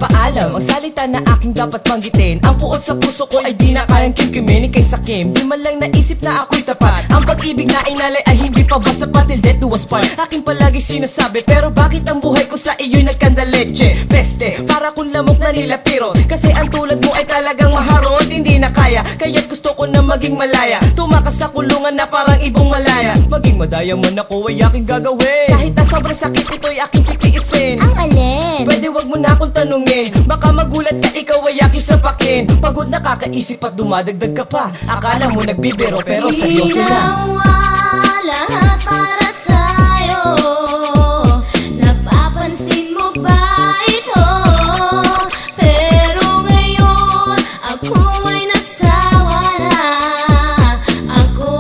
Paalam, ang salita na aking dapat banggitin. Ang puot sa puso ko ay di na kayang kimkimin kay sakim. Di man lang naisip na ako'y tapat. Ang pag-ibig na inalay ay hindi pa ba sapat? Till death do us part. Aking palagi sinasabi, pero bakit ang buhay ko sa iyo'y nagkandaleche? Peste, para kung lamok na nilapiro. Kasi ang tulad mo ay talagang maharot, hindi na kaya. Kaya't gusto ko na maging malaya. Tumakas sa kulungan na parang ibong malaya. Maging madaya man ako ay aking gagawin. Kahit na sobrang sakit ito'y aking kikiisin. Ang alin? Pwede wag mo na akong tanungin. Baka magulat ka, ikaw ay aking sapakin. Pagod na kakaisip at dumadagdag ka pa. Akala mo nagbibiro pero seryoso na. Lahat para sa'yo. Napapansin mo ba ito? Pero ngayon ako ay nagsawa na. Ako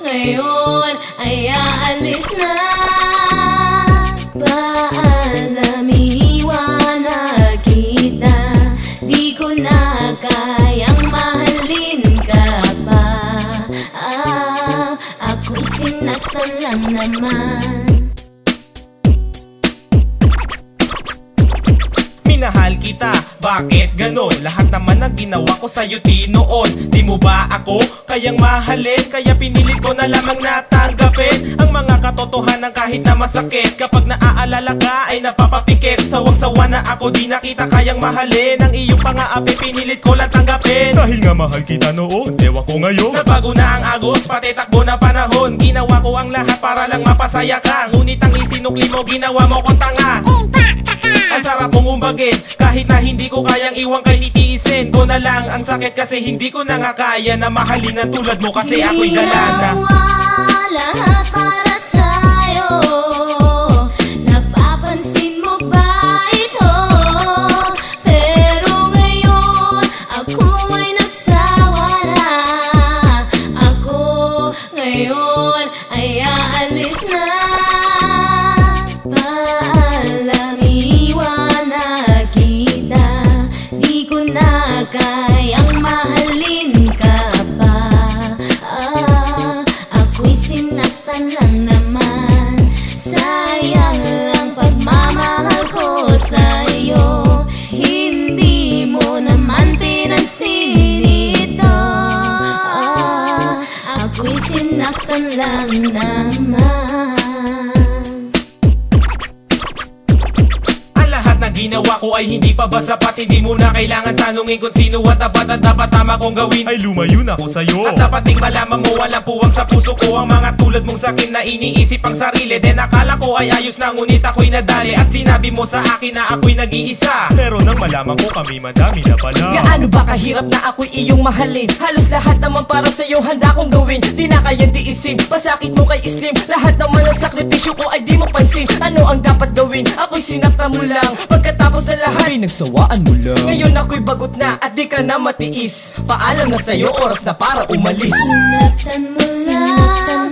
ngayon ay aalis na. Paalam, iiwanan kita. Di ko na kayang mahalin ka pa. Ako'y sinaktan lang naman. Minahal kita, bakit ganon? Lahat naman ang ginawa ko sa'yo di noon. Di mo ba ako kayang mahalin? Kaya pinilit ko na lamang natanggapin ang mga katotohanan kahit na masakit. Kapag naaalala ka ay napapapikit. Sawang-sawa na ako, di na kita kayang mahalin. Ang iyong pang-aapi pinilit ko lang tanggapin. Dahil nga mahal kita noon, ewan ko ngayon. Nabago na ang agos, pati takbo na panahon. Ginawa ko ang lahat para lang mapasaya ka. Ngunit ang isinukli mo, ginawa mo kong tanga. Ang sarap mong umbagin, kahit na hindi ko kayang iwang kay itiisin ko na lang ang sakit kasi hindi ko na nga kaya na mahalin ang tulad mo kasi ako'y galana. Lahat para sa'yo. Napapansin mo ba ito? Pero ngayon ako ay nagsawa na. Ako ngayon ay aalis na. Kayang mahalin ka pa. Ako'y sinaktan lang naman. Sayang lang pagmamahal ko sa'yo. Hindi mo naman pinansin ito. Ako'y sinaktan lang naman. Na ginawa ko ay hindi pa ba sapat? Hindi mo na kailangan tanungin kung sino at dapat tama kong gawin. Ay lumayo na ko sa'yo. At dapat ding malaman mo walang puwang sa puso ko. Ang mga tulad mong sakin na iniisip ang sarili. Den akala ko ay ayos na ngunit ako'y nadali. At sinabi mo sa akin na ako'y nag-iisa. Pero nang malaman ko kami madami na pala. Gaano ba kahirap na ako'y iyong mahalin? Halos lahat naman para sa'yo handa kong gawin. Di na kayang tiisin, pasakit mo kay Slim. Lahat naman ng sakripisyo ko ay di mo pansin. Ano ang dapat gawin? Ako'y sinaktan mo lang. Pagkatapos na lahat ay nagsawaan mo lang. Ngayon ako'y bagot na at di ka na matiis. Paalam na sa'yo, oras na para umalis. Sinaktan mo lang